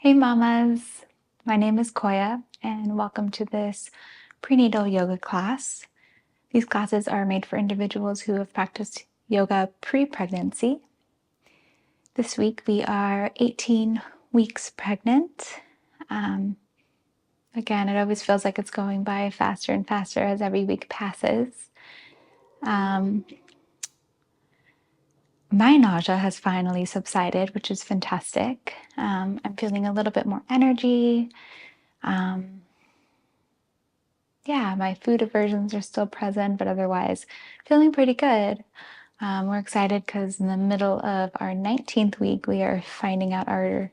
Hey mamas, my name is Koya and welcome to this prenatal yoga class. These classes are made for individuals who have practiced yoga pre-pregnancy. This week we are 18 weeks pregnant. Again, it always feels like it's going by faster and faster as every week passes. My nausea has finally subsided, which is fantastic. I'm feeling a little bit more energy. Yeah, my food aversions are still present, but otherwise feeling pretty good. We're excited because in the middle of our 19th week, we are finding out our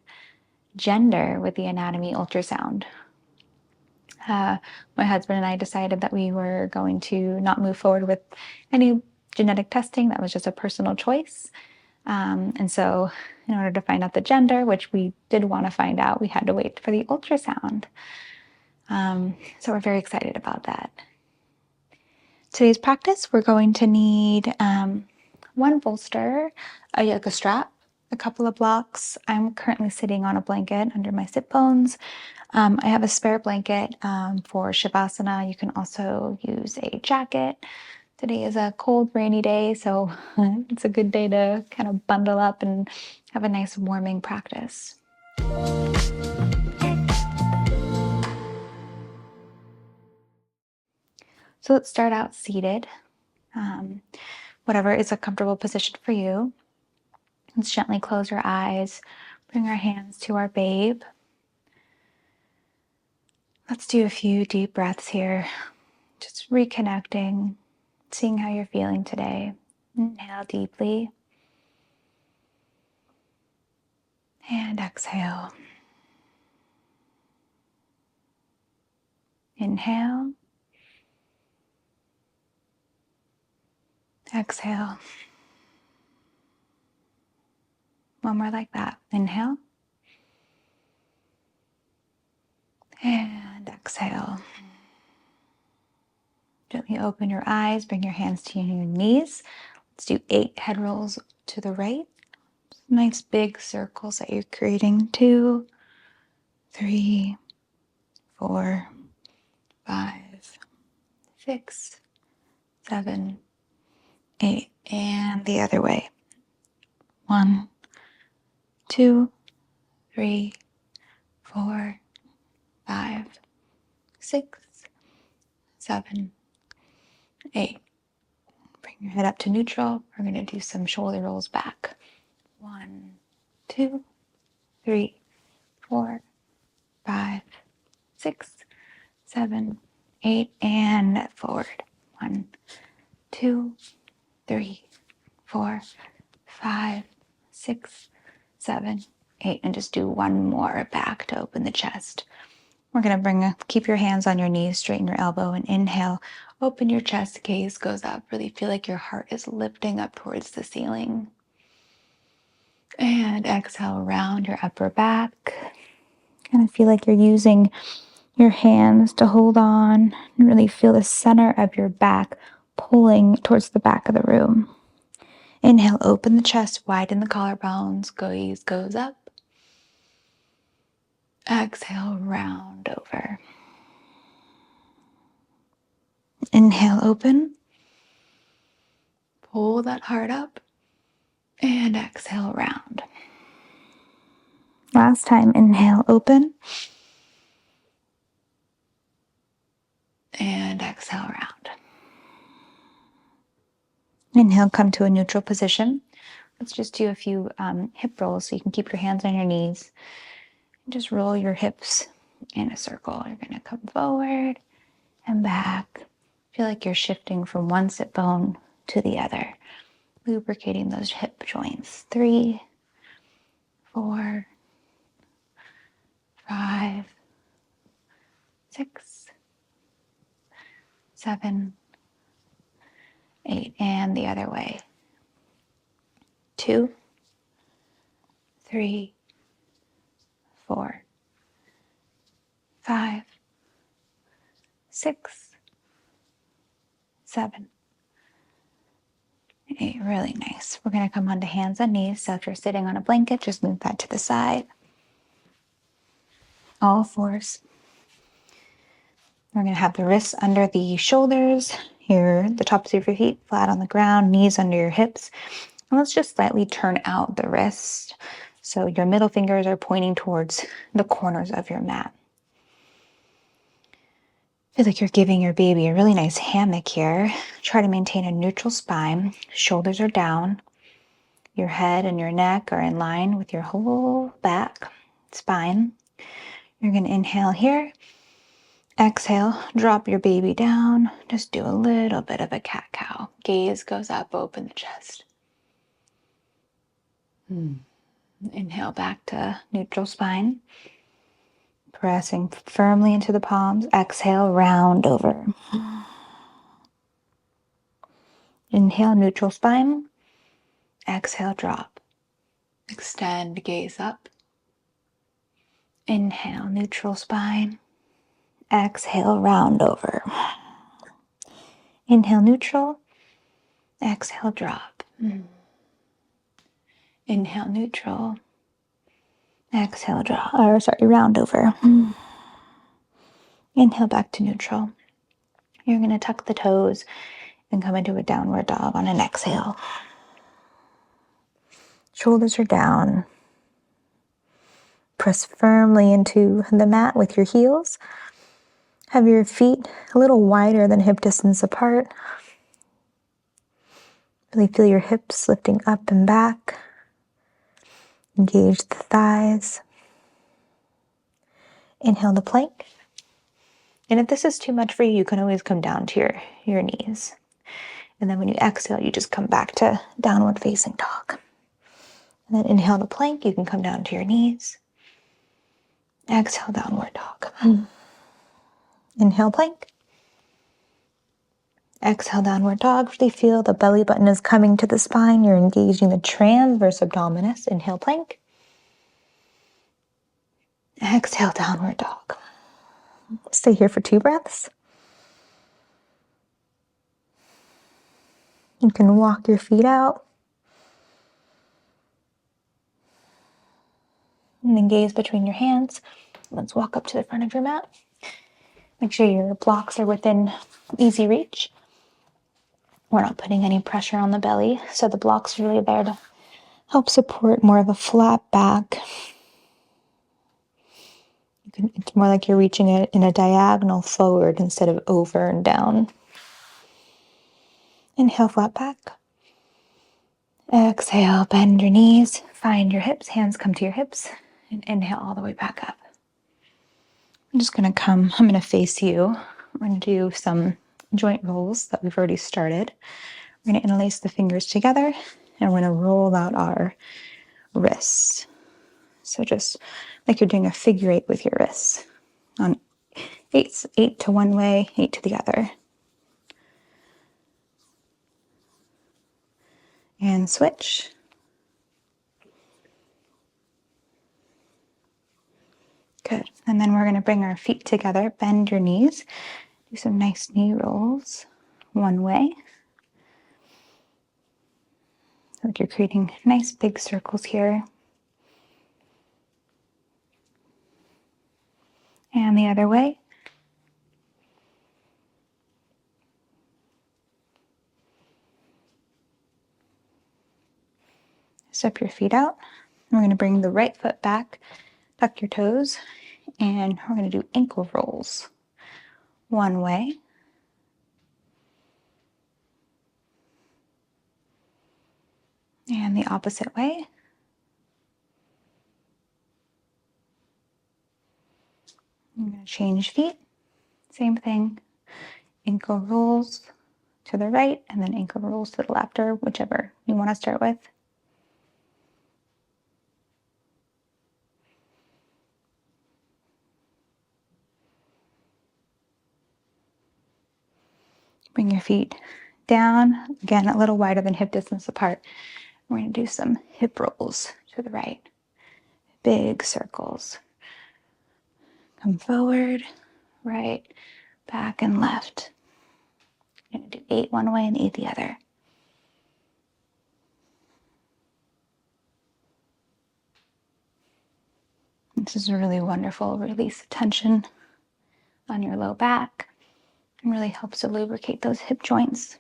gender with the anatomy ultrasound. My husband and I decided that we were going to not move forward with any genetic testing. That was just a personal choice. And so in order to find out the gender, which we did want to find out, we had to wait for the ultrasound. So we're very excited about that. Today's practice, we're going to need one bolster, a yoga strap, a couple of blocks. I'm currently sitting on a blanket under my sit bones. I have a spare blanket for Shavasana. You can also use a jacket. Today is a cold, rainy day, so it's a good day to kind of bundle up and have a nice warming practice. So let's start out seated. Whatever is a comfortable position for you. Let's gently close your eyes, bring our hands to our babe. Let's do a few deep breaths here, just reconnecting, seeing how you're feeling today. Inhale deeply and exhale. Inhale, exhale. One more like that. Inhale and exhale. Gently open your eyes, bring your hands to your knees. Let's do 8 head rolls to the right. Nice big circles that you're creating. 2, 3, 4, 5, 6, 7, 8. And the other way. 1, 2, 3, 4, 5, 6, 7, 8. Bring your head up to neutral. We're going to do some shoulder rolls back. 1, 2, 3, 4, 5, 6, 7, 8, and forward. 1, 2, 3, 4, 5, 6, 7, 8, and just do one more back to open the chest. We're going to keep your hands on your knees, straighten your elbow, and inhale. Open your chest, gaze goes up. Really feel like your heart is lifting up towards the ceiling. And exhale, round your upper back. Kind of feel like you're using your hands to hold on and really feel the center of your back pulling towards the back of the room. Inhale, open the chest, widen the collarbones, gaze goes up. Exhale, round over. Inhale, open. Pull that heart up. And exhale, round. Last time, inhale, open. And exhale, round. Inhale, come to a neutral position. Let's just do a few hip rolls so you can keep your hands on your knees. Just roll your hips in a circle. You're going to come forward and back. Feel like you're shifting from one sit bone to the other, lubricating those hip joints. 3, 4, 5, 6, 7, 8, and the other way. 2, 3, 4, 5, 6, 7, 8. Really nice. We're going to come onto hands and knees. So if you're sitting on a blanket, just move that to the side. all fours. We're going to have the wrists under the shoulders, the tops of your feet flat on the ground, knees under your hips. And let's just slightly turn out the wrist so your middle fingers are pointing towards the corners of your mat. Feel like you're giving your baby a really nice hammock here. Try to maintain a neutral spine. Shoulders are down. Your head and your neck are in line with your whole back, spine. You're going to inhale here. Exhale, drop your baby down. Just do a little bit of a cat-cow. Gaze goes up, open the chest. Inhale back to neutral spine. Pressing firmly into the palms. Exhale, round over. Inhale, neutral spine. Exhale, drop. Extend, gaze up. Inhale, neutral spine. Exhale, round over. Inhale, neutral. Exhale, drop. Inhale, neutral. Exhale, round over. Inhale back to neutral. You're going to tuck the toes and come into a downward dog on an exhale. Shoulders are down. Press firmly into the mat with your heels. Have your feet a little wider than hip distance apart. Really feel your hips lifting up and back. Engage the thighs. Inhale the plank. And if this is too much for you, you can always come down to your knees. And then when you exhale, you just come back to downward facing dog. And then inhale the plank, you can come down to your knees. Exhale, downward dog. Inhale plank. Exhale, downward dog. Really feel the belly button is coming to the spine. You're engaging the transverse abdominis. Inhale plank. Exhale, downward dog. Stay here for 2 breaths. You can walk your feet out. And then gaze between your hands. Let's walk up to the front of your mat. Make sure your blocks are within easy reach. We're not putting any pressure on the belly, so the blocks are really there to help support more of a flat back. It's more like you're reaching it in a diagonal forward instead of over and down. Inhale, flat back. Exhale, bend your knees. Find your hips. Hands come to your hips. And inhale all the way back up. I'm going to face you. We're going to do some joint rolls that we've already started. We're going to interlace the fingers together and we're going to roll out our wrists. So just like you're doing a figure 8 with your wrists. On 8 to one way, 8 to the other. And switch. Good. And then we're going to bring our feet together, bend your knees, do some nice knee rolls one way. Like you're creating nice big circles here. And the other way. Step your feet out. We're going to bring the right foot back, tuck your toes, and we're going to do ankle rolls. One way. And the opposite way. I'm going to change feet. Same thing. Ankle rolls to the right and then ankle rolls to the left, or whichever you want to start with. Bring your feet down, again, a little wider than hip distance apart. We're going to do some hip rolls to the right. Big circles. Come forward, right, back, and left. We're going to do 8 one way and 8 the other. This is a really wonderful release of tension on your low back and really helps to lubricate those hip joints.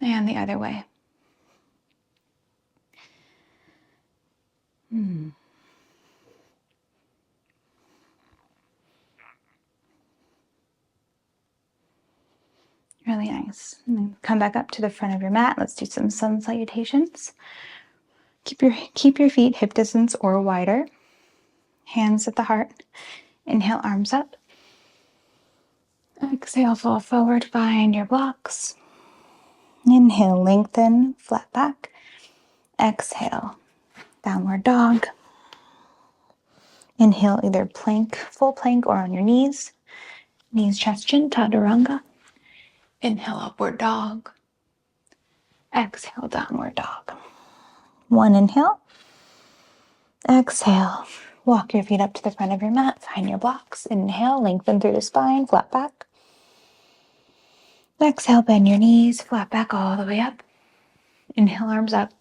And the other way. Really nice. And then come back up to the front of your mat. Let's do some sun salutations. Keep your feet hip distance or wider. Hands at the heart. Inhale, arms up. Exhale, fall forward, find your blocks. Inhale, lengthen, flat back. Exhale, downward dog. Inhale, either plank, full plank, or on your knees. Knees, chest, chin, chaturanga. Inhale, upward dog. Exhale, downward dog. One inhale. Exhale. Walk your feet up to the front of your mat. Find your blocks. Inhale, lengthen through the spine, flat back. Exhale, bend your knees, flat back all the way up. Inhale, arms up.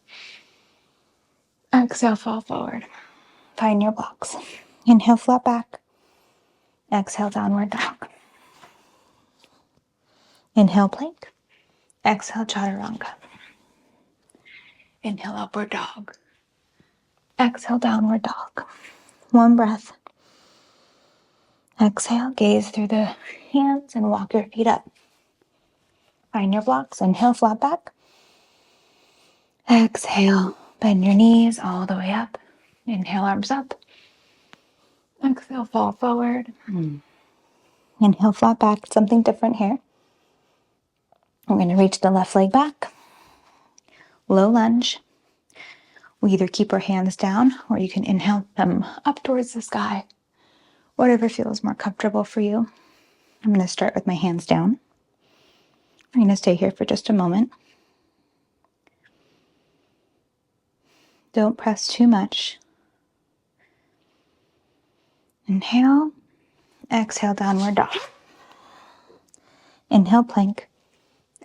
Exhale, fall forward. Find your blocks. Inhale, flat back. Exhale, downward dog. Inhale, plank. Exhale, chaturanga. Inhale, upward dog. Exhale, downward dog. One breath. Exhale, gaze through the hands and walk your feet up. Find your blocks. Inhale, flat back. Exhale, bend your knees all the way up. Inhale, arms up. Exhale, fall forward. Inhale, flat back. Something different here. We're going to reach the left leg back. Low lunge. We either keep our hands down or you can inhale them up towards the sky. Whatever feels more comfortable for you. I'm going to start with my hands down. I'm going to stay here for just a moment. Don't press too much. Inhale. Exhale, downward dog. Inhale, plank.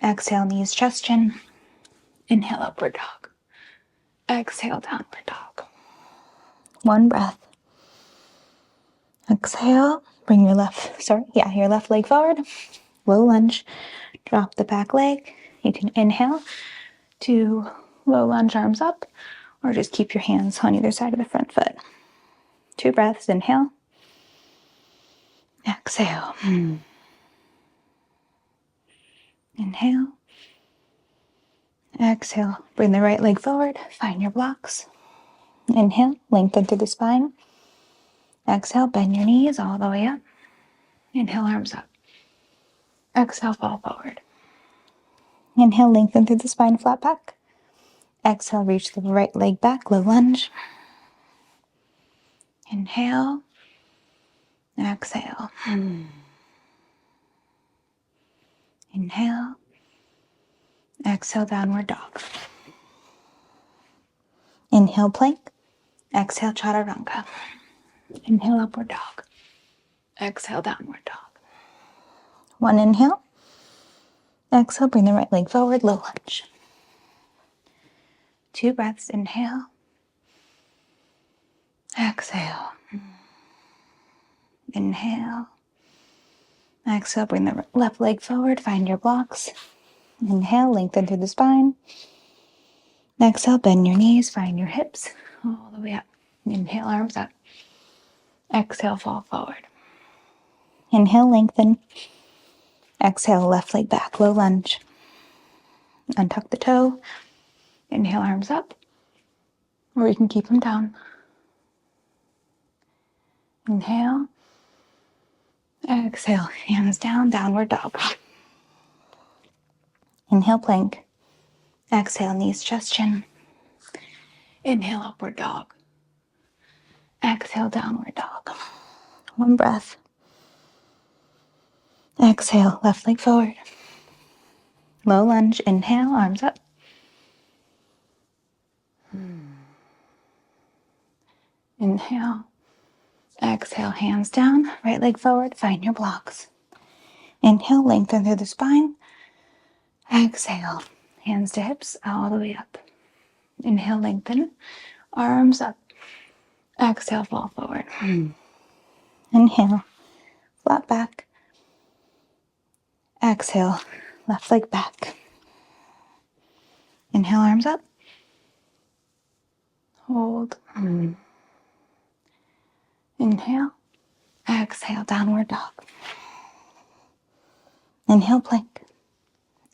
Exhale, knees, chest, chin. Inhale, upward dog. Exhale, downward dog. One breath. Exhale. Bring your left leg forward. Low lunge. Drop the back leg. You can inhale to low lunge, arms up, or just keep your hands on either side of the front foot. 2 breaths. Inhale. Exhale. Inhale. Exhale. Bring the right leg forward. Find your blocks. Inhale. Lengthen through the spine. Exhale. Bend your knees all the way up. Inhale, arms up. Exhale, fall forward. Inhale, lengthen through the spine, flat back. Exhale, reach the right leg back, low lunge. Inhale. Exhale. Inhale. Exhale, downward dog. Inhale, plank. Exhale, chaturanga. Inhale, upward dog. Exhale, downward dog. One inhale. Exhale, bring the right leg forward, low lunge. 2 breaths. Inhale. Exhale. Inhale. Exhale, bring the left leg forward, find your blocks. Inhale, lengthen through the spine. Exhale, bend your knees, find your hips all the way up. Inhale, arms up. Exhale, fall forward. Inhale, lengthen. Exhale, left leg back, low lunge. Untuck the toe. Inhale, arms up. Or you can keep them down. Inhale. Exhale, hands down, downward dog. Inhale, plank. Exhale, knees, chest, chin. Inhale, upward dog. Exhale, downward dog. One breath. Exhale, left leg forward. Low lunge, inhale, arms up. Inhale. Exhale, hands down, right leg forward, find your blocks. Inhale, lengthen through the spine. Exhale, hands to hips, all the way up. Inhale, lengthen, arms up. Exhale, fall forward. Inhale, flat back. Exhale, left leg back. Inhale, arms up. Hold. Inhale. Exhale, downward dog. Inhale, plank.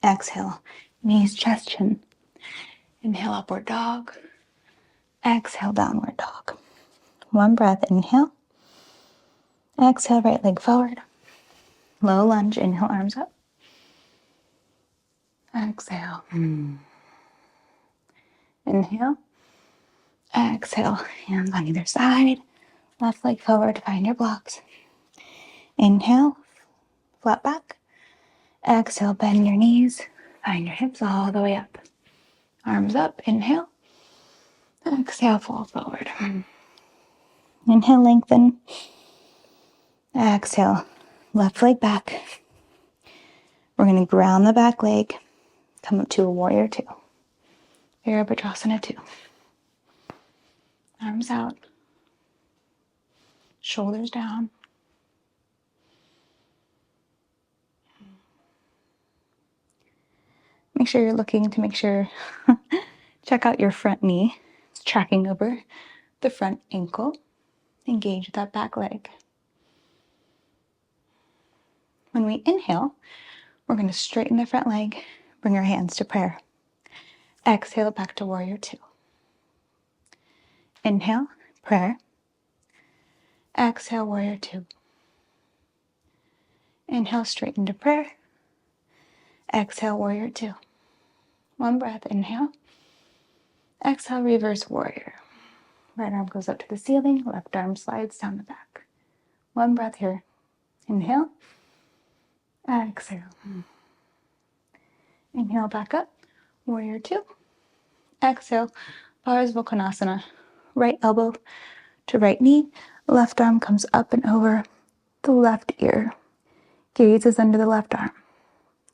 Exhale, knees, chest, chin. Inhale, upward dog. Exhale, downward dog. One breath, inhale. Exhale, right leg forward. Low lunge, inhale, arms up. Exhale. Inhale. Exhale, hands on either side. Left leg forward, find your blocks. Inhale, flat back. Exhale, bend your knees. Find your hips all the way up. Arms up, inhale. Exhale, fall forward. Inhale, lengthen. Exhale, left leg back. We're going to ground the back leg. Come up to a warrior two. Virabhadrasana 2. Arms out. Shoulders down. Make sure you're looking to make sure, check out your front knee. It's tracking over the front ankle. Engage that back leg. When we inhale, we're going to straighten the front leg, bring our hands to prayer. Exhale, back to warrior two. Inhale, prayer. Exhale, warrior two. Inhale, straighten to prayer. Exhale, warrior two. One breath, inhale. Exhale, reverse warrior. Right arm goes up to the ceiling, left arm slides down the back. One breath here. Inhale. Exhale. Inhale, back up. Warrior two. Exhale, Parsvakonasana. Right elbow to right knee. Left arm comes up and over the left ear. Gaze is under the left arm.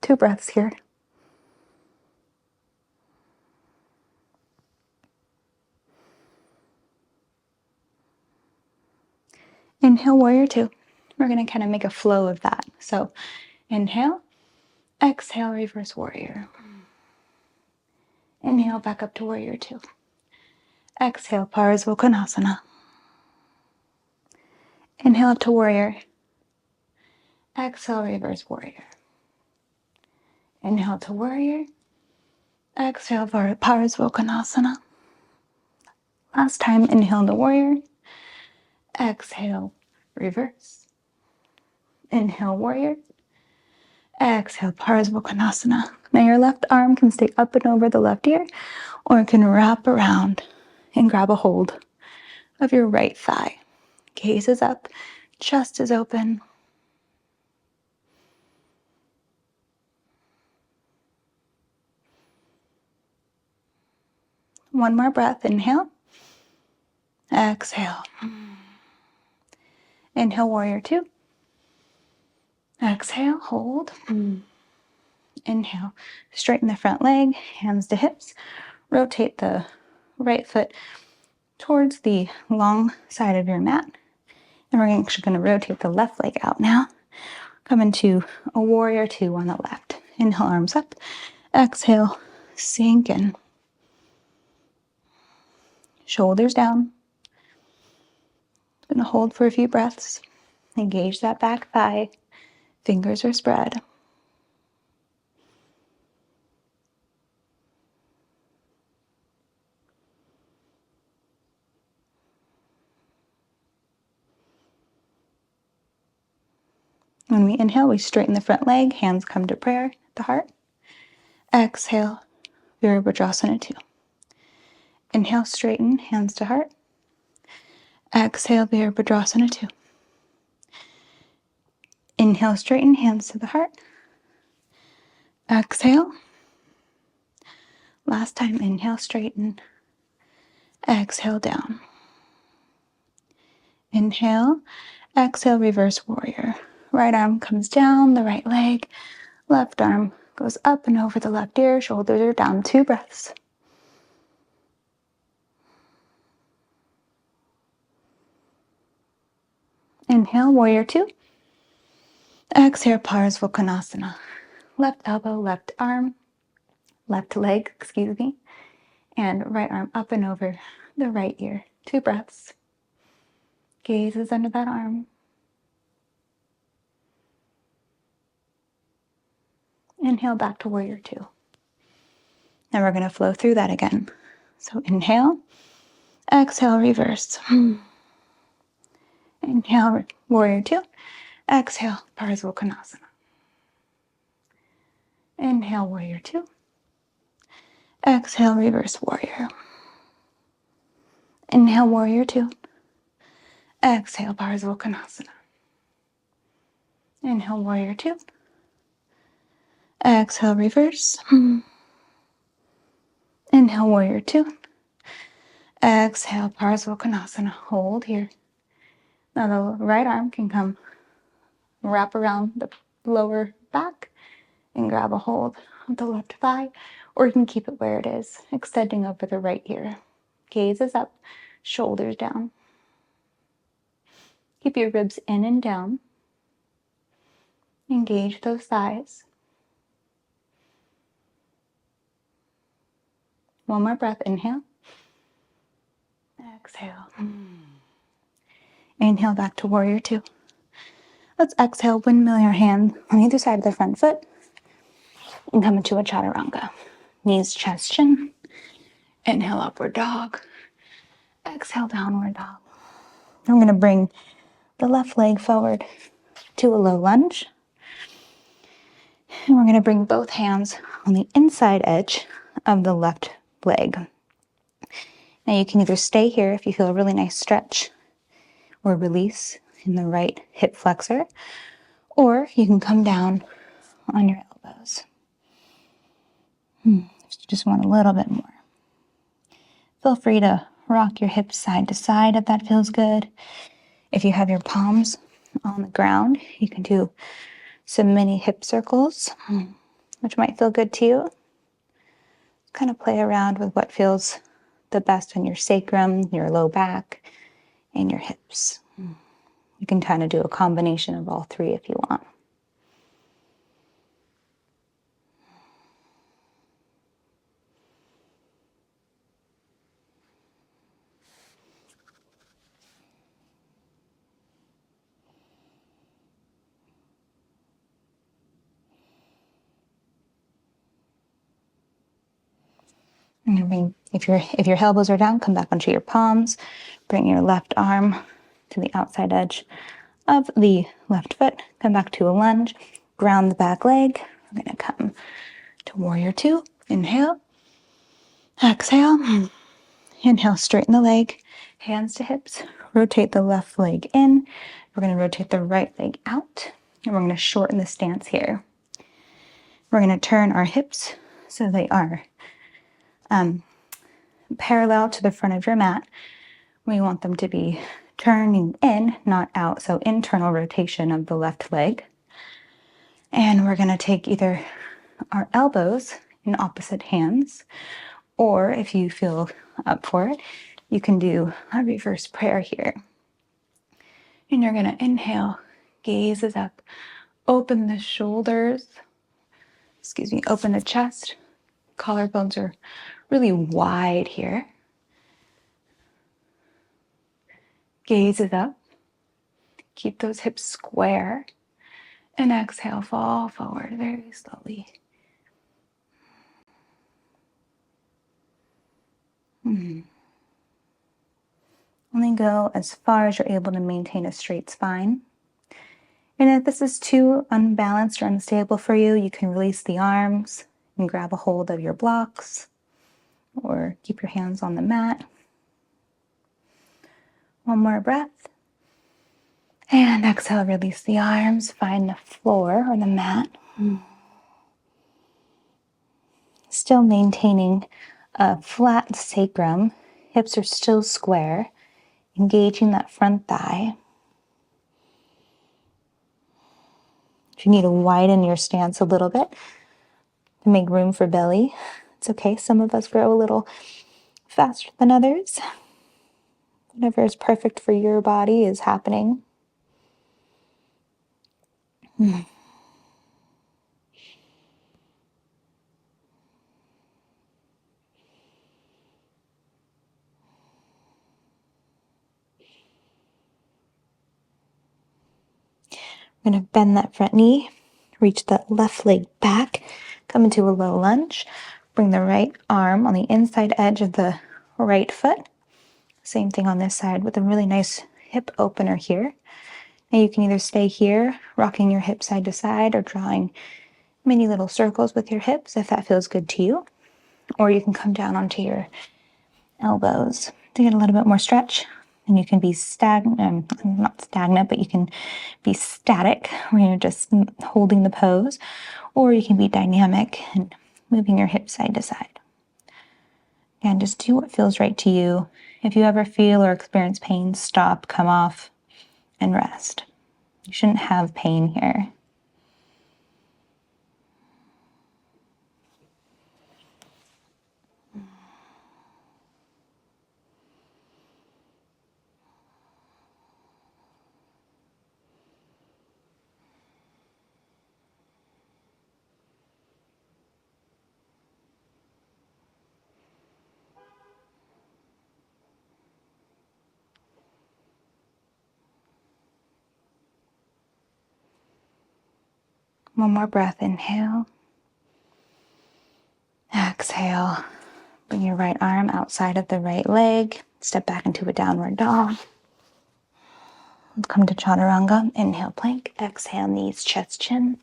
2 breaths here. Inhale, warrior two. We're going to kind of make a flow of that. So inhale, exhale, reverse warrior. Inhale, back up to warrior two. Exhale, Parsvakonasana. Inhale up to warrior. Exhale, reverse warrior. Inhale to warrior. Exhale, Parsvakonasana. Last time, inhale to warrior. Exhale, reverse. Inhale, warrior. Exhale, Parsvakonasana. Now your left arm can stay up and over the left ear, or it can wrap around and grab a hold of your right thigh. Gaze is up, chest is open. One more breath, inhale. Exhale. Inhale, warrior two. Exhale, hold. Inhale, straighten the front leg, hands to hips. Rotate the right foot towards the long side of your mat. And we're actually going to rotate the left leg out now. Come into a warrior two on the left. Inhale, arms up. Exhale, sink in. Shoulders down. Going to hold for a few breaths. Engage that back thigh. Fingers are spread. When we inhale, we straighten the front leg. Hands come to prayer, the heart. Exhale, Virabhadrasana 2. Inhale, straighten, hands to heart. Exhale, Virabhadrasana 2. Inhale, straighten, hands to the heart. Exhale. Last time, inhale, straighten. Exhale, down. Inhale. Exhale, reverse warrior. Right arm comes down, the right leg. Left arm goes up and over the left ear. Shoulders are down. 2 breaths. Inhale, warrior two. Exhale, Parsvakonasana. Left elbow, left arm, left leg, excuse me, and right arm up and over the right ear. 2 breaths. Gaze is under that arm. Inhale back to warrior two. And we're going to flow through that again. So inhale, exhale, reverse. Inhale, warrior two. Exhale, Parsvakonasana. Inhale, warrior two. Exhale, reverse warrior. Inhale, warrior two. Exhale, Parsvakonasana. Inhale, warrior two. Exhale, reverse. Inhale, warrior two. Exhale, Parsvakonasana. Hold here. Now the right arm can come wrap around the lower back and grab a hold of the left thigh, or you can keep it where it is, extending over the right ear. Gaze is up, shoulders down. Keep your ribs in and down. Engage those thighs. One more breath, inhale. Exhale. Inhale back to warrior two. Let's exhale, windmill your hand on either side of the front foot and come into a chaturanga. Knees, chest, chin. Inhale, upward dog. Exhale, downward dog. I'm going to bring the left leg forward to a low lunge. And we're going to bring both hands on the inside edge of the left leg. Now you can either stay here if you feel a really nice stretch or release in the right hip flexor, or you can come down on your elbows. If you just want a little bit more. Feel free to rock your hips side to side if that feels good. If you have your palms on the ground, you can do some mini hip circles, which might feel good to you. Kind of play around with what feels the best on your sacrum, your low back, and your hips. You can kind of do a combination of all three if you want. And if your elbows are down, come back onto your palms. Bring your left arm to the outside edge of the left foot. Come back to a lunge. Ground the back leg. We're going to come to warrior two. Inhale. Exhale. Inhale, straighten the leg. Hands to hips. Rotate the left leg in. We're going to rotate the right leg out. And we're going to shorten the stance here. We're going to turn our hips so they are parallel to the front of your mat. We want them to be turning in, not out. So internal rotation of the left leg. And we're going to take either our elbows in opposite hands, or if you feel up for it, you can do a reverse prayer here. And you're going to inhale, gaze is up, open the shoulders, open the chest. Collarbones are really wide here. Gaze is up. Keep those hips square. And exhale, fall forward very slowly. Only go as far as you're able to maintain a straight spine. And if this is too unbalanced or unstable for you, you can release the arms and grab a hold of your blocks or keep your hands on the mat. One more breath. And exhale, release the arms, find the floor or the mat. Still maintaining a flat sacrum. Hips are still square, engaging that front thigh. If you need to widen your stance a little bit to make room for belly, it's okay. Some of us grow a little faster than others. Whatever is perfect for your body is happening. I'm going to bend that front knee, reach that left leg back, come into a low lunge, bring the right arm on the inside edge of the right foot. Same thing on this side with a really nice hip opener here. Now you can either stay here, rocking your hips side to side, or drawing many little circles with your hips if that feels good to you. Or you can come down onto your elbows to get a little bit more stretch. And you can be not stagnant, but you can be static where you're just holding the pose. Or you can be dynamic and moving your hips side to side. Again, just do what feels right to you. If you ever feel or experience pain, stop, come off, and rest. You shouldn't have pain here. One more breath, inhale. Exhale. Bring your right arm outside of the right leg. Step back into a downward dog. Come to chaturanga. Inhale, plank. Exhale, knees, chest, chin.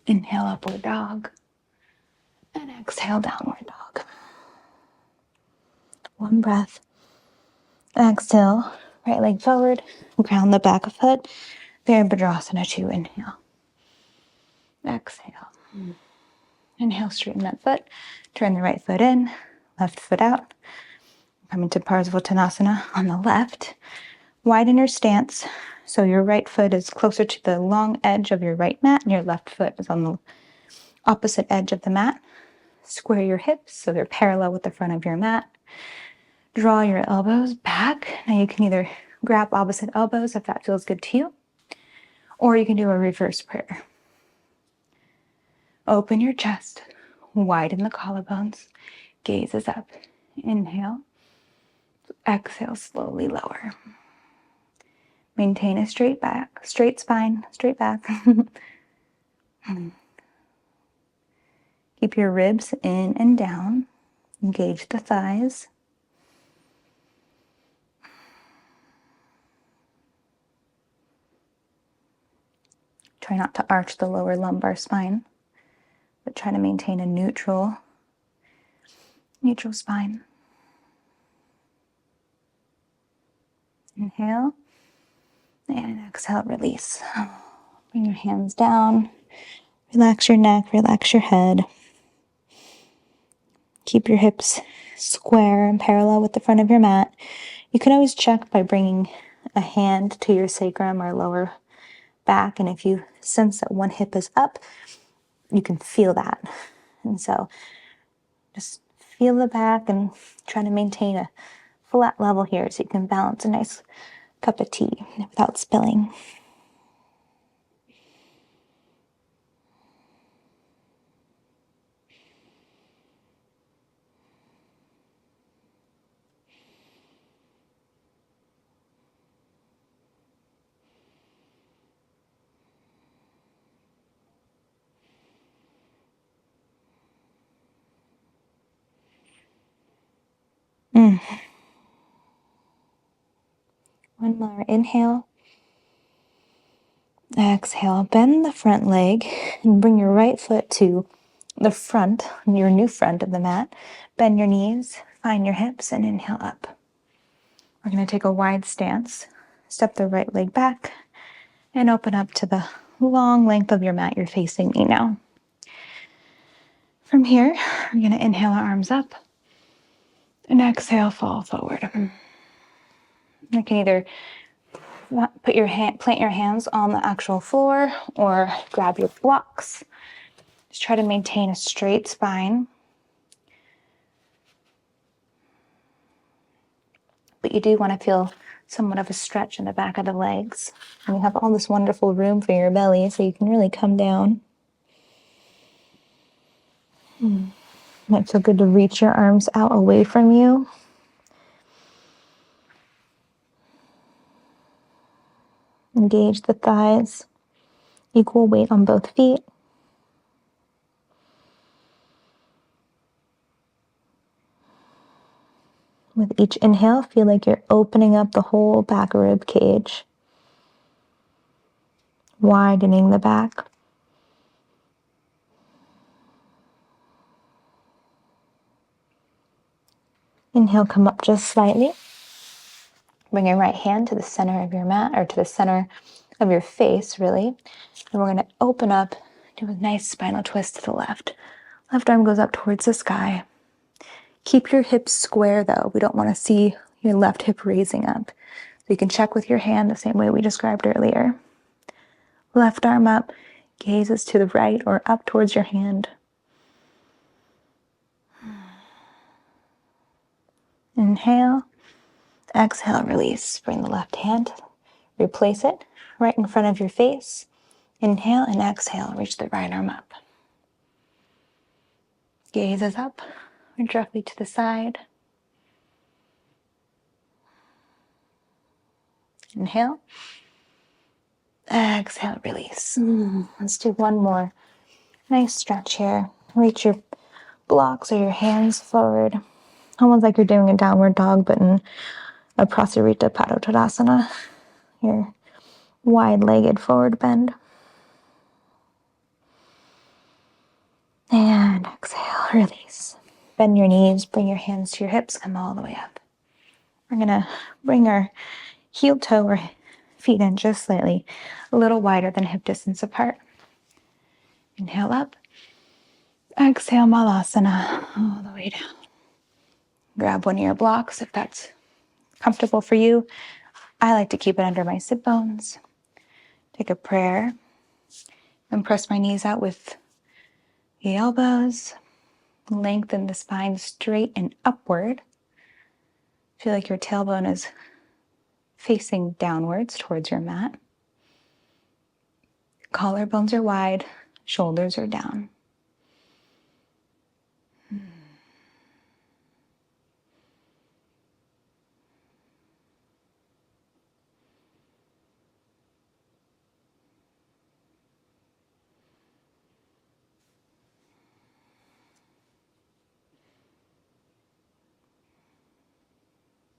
Inhale, upward dog. And exhale, downward dog. One breath. Exhale, right leg forward. Ground the back foot. Virabhadrasana 2. Inhale. Exhale. Inhale, straighten that foot. Turn the right foot in. Left foot out. Come into Parsvottanasana on the left. Widen your stance so your right foot is closer to the long edge of your right mat and your left foot is on the opposite edge of the mat. Square your hips so they're parallel with the front of your mat. Draw your elbows back. Now you can either grab opposite elbows if that feels good to you, or you can do a reverse prayer. Open your chest, widen the collarbones, gaze is up. Inhale. Exhale, slowly lower. Maintain a straight back, straight spine, straight back. Keep your ribs in and down. Engage the thighs. Try not to arch the lower lumbar spine, but try to maintain a neutral spine. Inhale. And exhale, release. Bring your hands down. Relax your neck, relax your head. Keep your hips square and parallel with the front of your mat. You can always check by bringing a hand to your sacrum or lower back. And if you sense that one hip is up, you can feel that. And so just feel the back and try to maintain a flat level here so you can balance a nice cup of tea without spilling. One more inhale. Exhale, bend the front leg and bring your right foot to the front, your new front of the mat. Bend your knees, find your hips, and inhale up. We're going to take a wide stance. Step the right leg back and open up to the long length of your mat. You're facing me now. From here, we're going to inhale our arms up and exhale, fall forward. You can either plant your hands on the actual floor or grab your blocks. Just try to maintain a straight spine. But you do want to feel somewhat of a stretch in the back of the legs. And you have all this wonderful room for your belly, so you can really come down. Might feel good to reach your arms out away from you. Engage the thighs. Equal weight on both feet. With each inhale, feel like you're opening up the whole back rib cage, widening the back. Inhale, come up just slightly. Bring your right hand to the center of your mat, or to the center of your face, really. And we're going to open up, do a nice spinal twist to the left. Left arm goes up towards the sky. Keep your hips square, though. We don't want to see your left hip raising up. So you can check with your hand the same way we described earlier. Left arm up, gazes to the right or up towards your hand. Inhale, exhale, release. Bring the left hand, replace it right in front of your face. Inhale and exhale, reach the right arm up. Gazes up or directly to the side. Inhale, exhale, release. Let's do one more. Nice stretch here. Reach your blocks or your hands forward. Almost like you're doing a downward dog, but in a Prasarita Padottanasana. Your wide-legged forward bend. And exhale, release. Bend your knees, bring your hands to your hips, come all the way up. We're gonna bring our heel toe or feet in just slightly, a little wider than hip distance apart. Inhale up. Exhale, Malasana, all the way down. Grab one of your blocks if that's comfortable for you. I like to keep it under my sit bones. Take a prayer and press my knees out with the elbows. Lengthen the spine straight and upward. Feel like your tailbone is facing downwards towards your mat. Collarbones are wide, shoulders are down.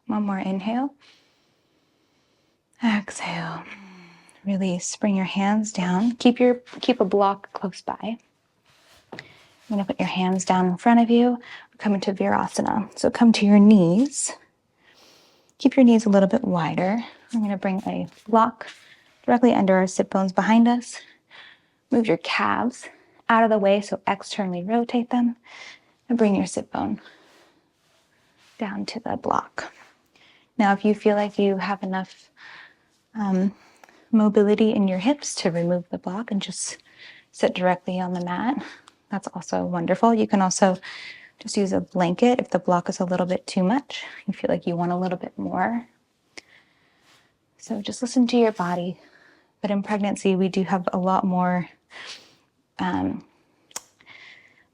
One more inhale. Exhale. Release. Bring your hands down. Keep a block close by. You're going to put your hands down in front of you. We're coming to Virasana. So come to your knees. Keep your knees a little bit wider. We're going to bring a block directly under our sit bones behind us. Move your calves out of the way, so externally rotate them. And bring your sit bone down to the block. Now, if you feel like you have enough mobility in your hips to remove the block and just sit directly on the mat, that's also wonderful. You can also just use a blanket if the block is a little bit too much. You feel like you want a little bit more. So just listen to your body. But in pregnancy, we do have a lot more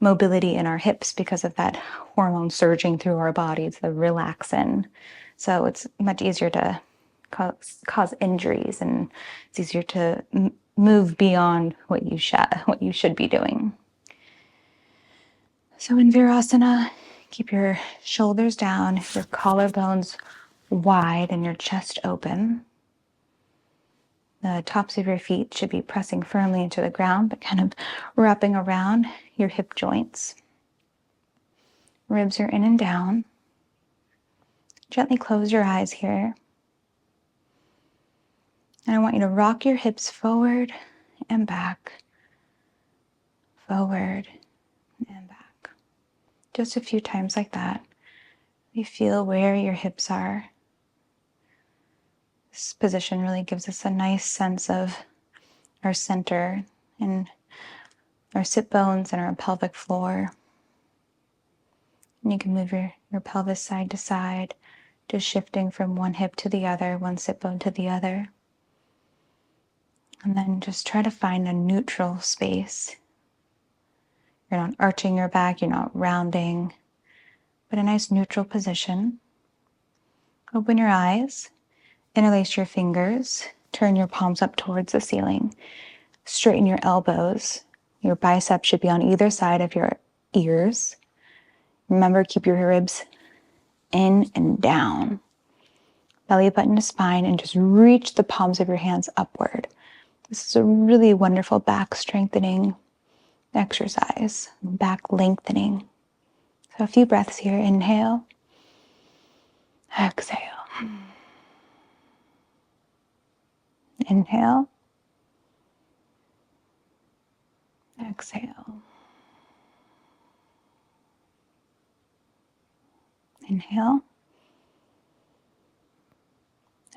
mobility in our hips because of that hormone surging through our bodies, the relaxin. So it's much easier to cause injuries, and it's easier to move beyond what you should be doing. So in Virasana, keep your shoulders down, your collarbones wide, and your chest open. The tops of your feet should be pressing firmly into the ground, but kind of wrapping around your hip joints. Ribs are in and down. Gently close your eyes here. And I want you to rock your hips forward and back, forward and back. Just a few times like that. You feel where your hips are. This position really gives us a nice sense of our center and our sit bones and our pelvic floor. And you can move your pelvis side to side, Just shifting from one hip to the other, one sit bone to the other. And then just try to find a neutral space. You're not arching your back, you're not rounding, but a nice neutral position. Open your eyes, interlace your fingers, turn your palms up towards the ceiling, straighten your elbows. Your biceps should be on either side of your ears. Remember, keep your ribs in and down. Belly button to spine, and just reach the palms of your hands upward. This is a really wonderful back strengthening exercise, back lengthening. So a few breaths here. Inhale, exhale. Inhale, exhale. Inhale,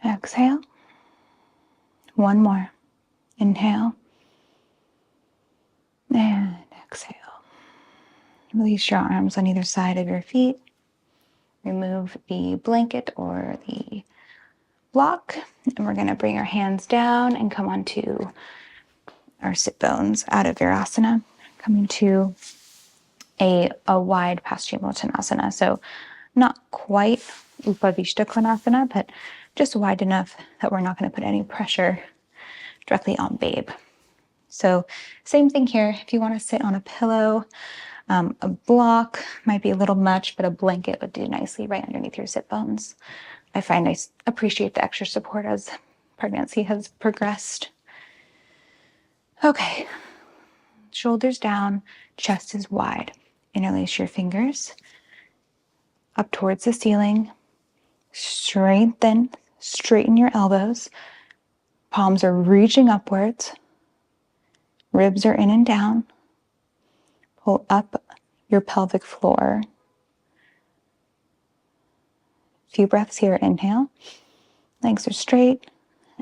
exhale. One more. Inhale and exhale. Release your arms on either side of your feet. Remove the blanket or the block, and we're going to bring our hands down and come onto our sit bones out of Virasana, coming to a wide Paschimottanasana. So not quite Upavishta Konasana, but just wide enough that we're not going to put any pressure directly on babe. So same thing here. If you want to sit on a pillow, a block might be a little much, but a blanket would do nicely right underneath your sit bones. I find I appreciate the extra support as pregnancy has progressed. Okay, shoulders down, chest is wide. Interlace your fingers up towards the ceiling. Straighten your elbows. Palms are reaching upwards. Ribs are in and down. Pull up your pelvic floor. A few breaths here. Inhale. Legs are straight.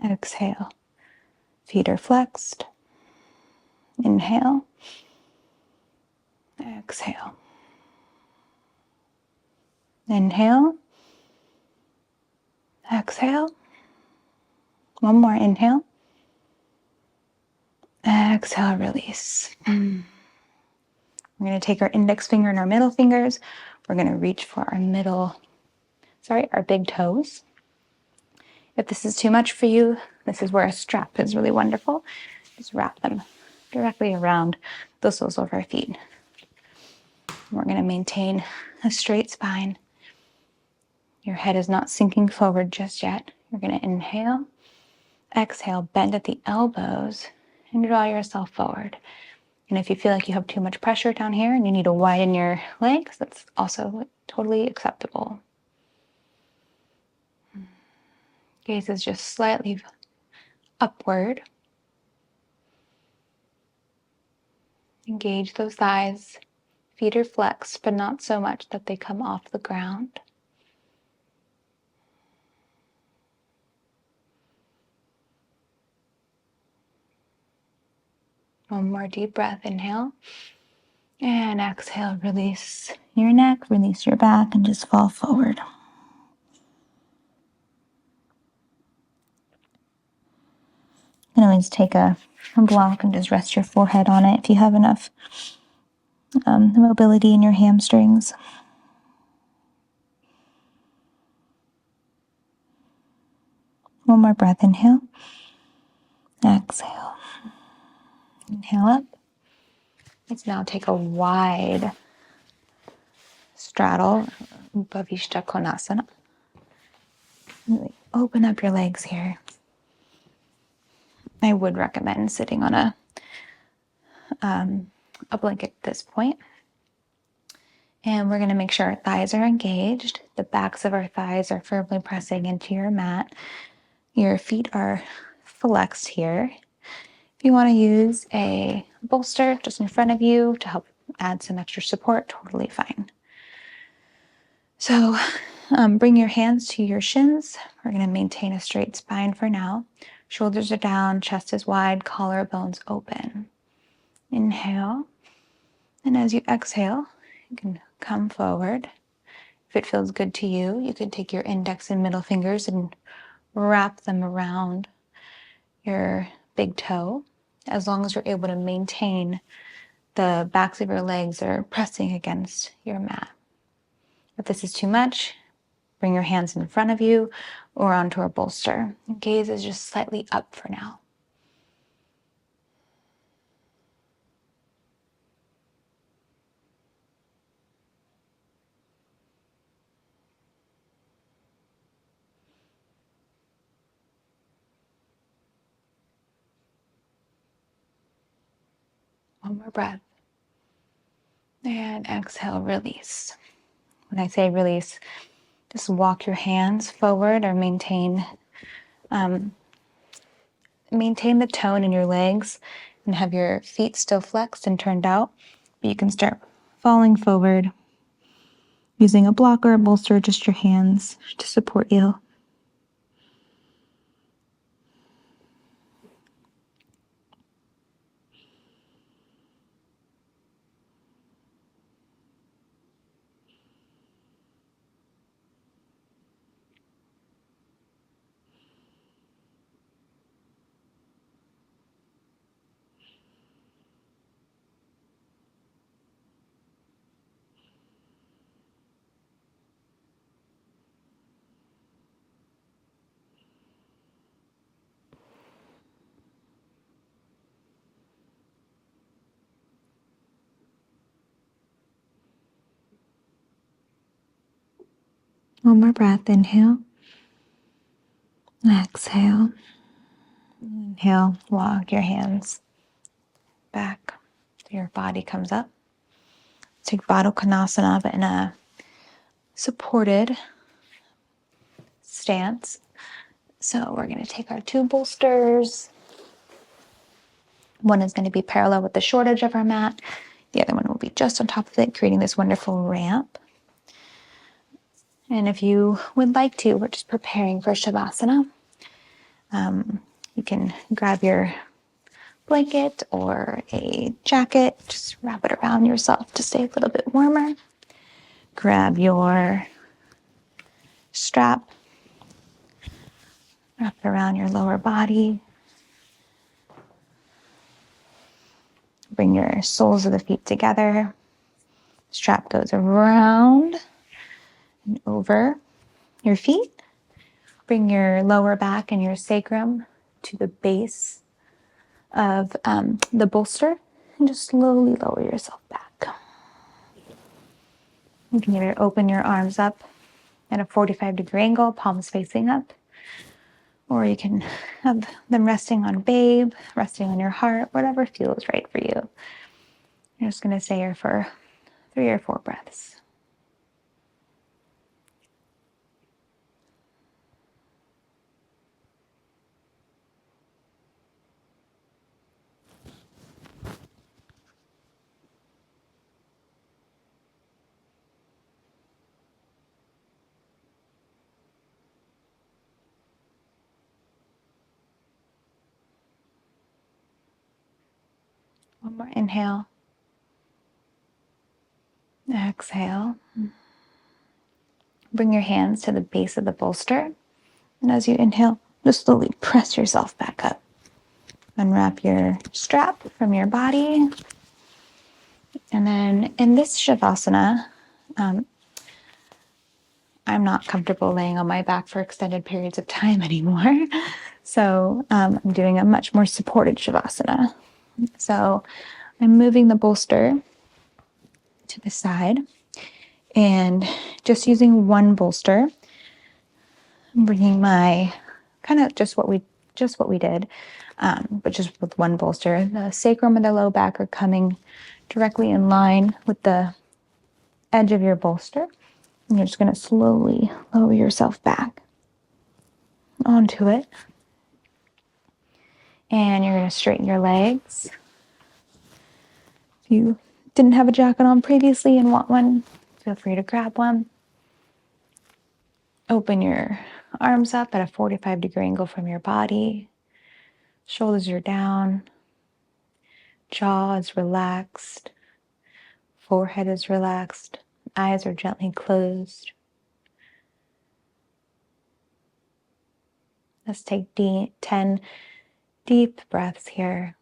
Exhale. Feet are flexed. Inhale. Exhale. Inhale. Exhale. One more. Inhale. Exhale, release. We're going to take our index finger and our middle fingers. We're going to reach for our big toes. If this is too much for you, this is where a strap is really wonderful. Just wrap them directly around the soles of our feet. We're going to maintain a straight spine. Your head is not sinking forward just yet. You're going to inhale, exhale, bend at the elbows, and draw yourself forward. And if you feel like you have too much pressure down here and you need to widen your legs, that's also totally acceptable. Gaze is just slightly upward. Engage those thighs. Feet are flexed, but not so much that they come off the ground. One more deep breath. Inhale. And exhale. Release your neck, release your back, and just fall forward. You can always take a block and just rest your forehead on it if you have enough mobility in your hamstrings. One more breath. Inhale. Exhale. Inhale up. Let's now take a wide straddle, Upavishta Konasana. Really open up your legs here. I would recommend sitting on a blanket at this point. And we're going to make sure our thighs are engaged. The backs of our thighs are firmly pressing into your mat. Your feet are flexed here. If you want to use a bolster just in front of you to help add some extra support, totally fine. So bring your hands to your shins. We're going to maintain a straight spine for now. Shoulders are down, chest is wide, collarbones open. Inhale. And as you exhale, you can come forward. If it feels good to you, you could take your index and middle fingers and wrap them around your big toe, as long as you're able to maintain the backs of your legs are pressing against your mat. If this is too much, bring your hands in front of you or onto a bolster. Gaze is just slightly up for now. One more breath. And exhale, release. When I say release, just walk your hands forward or maintain the tone in your legs and have your feet still flexed and turned out. But you can start falling forward using a block or a bolster, just your hands to support you. One more breath. Inhale. Exhale. Inhale. Walk your hands back so your body comes up. Take Baddha Konasana, but in a supported stance. So we're going to take our two bolsters. One is going to be parallel with the short edge of our mat. The other one will be just on top of it, creating this wonderful ramp. And if you would like to, we're just preparing for Shavasana. You can grab your blanket or a jacket, just wrap it around yourself to stay a little bit warmer. Grab your strap, wrap it around your lower body. Bring your soles of the feet together. Strap goes around and over your feet. Bring your lower back and your sacrum to the base of the bolster and just slowly lower yourself back. You can either open your arms up at a 45-degree angle, palms facing up, or you can have them resting on babe, resting on your heart, whatever feels right for you. You're just going to stay here for 3 or 4 breaths. One more inhale. Exhale. Bring your hands to the base of the bolster. And as you inhale, just slowly press yourself back up. Unwrap your strap from your body. And then in this Shavasana, I'm not comfortable laying on my back for extended periods of time anymore. So I'm doing a much more supported Shavasana. So I'm moving the bolster to the side and just using one bolster, I'm bringing my kind of just what we did, but just with one bolster. The sacrum and the low back are coming directly in line with the edge of your bolster. And you're just going to slowly lower yourself back onto it. And you're going to straighten your legs. If you didn't have a jacket on previously and want one, feel free to grab one. Open your arms up at a 45-degree angle from your body. Shoulders are down. Jaw is relaxed. Forehead is relaxed. Eyes are gently closed. Let's take 10 deep breaths here.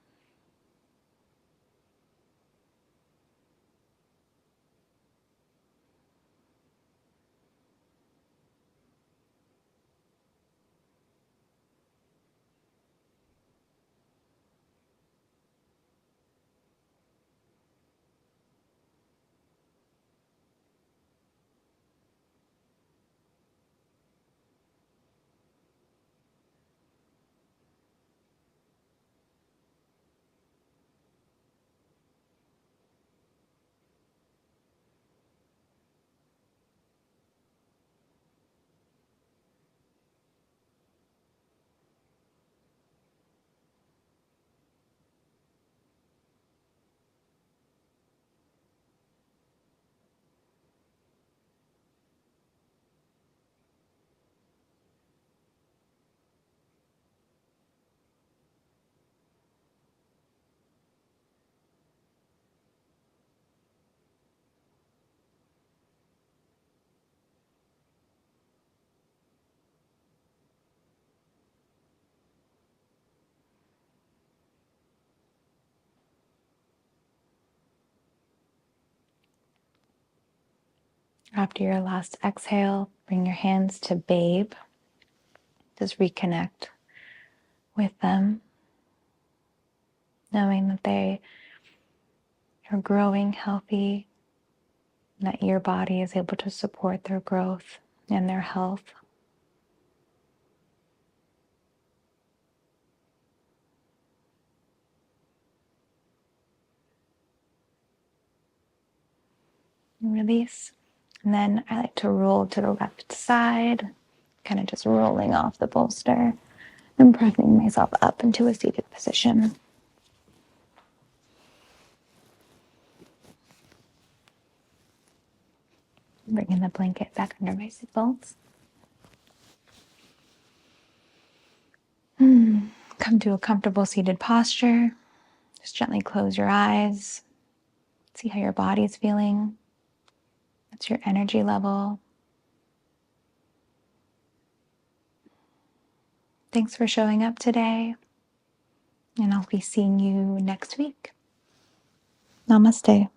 After your last exhale, bring your hands to babe. Just reconnect with them, knowing that they are growing healthy, that your body is able to support their growth and their health. Release. And then I like to roll to the left side, kind of just rolling off the bolster and pressing myself up into a seated position. Bringing the blanket back under my sit bones. Come to a comfortable seated posture. Just gently close your eyes. See how your body is feeling. What's your energy level? Thanks for showing up today, and I'll be seeing you next week. Namaste.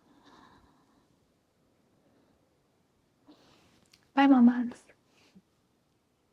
Bye, mamas.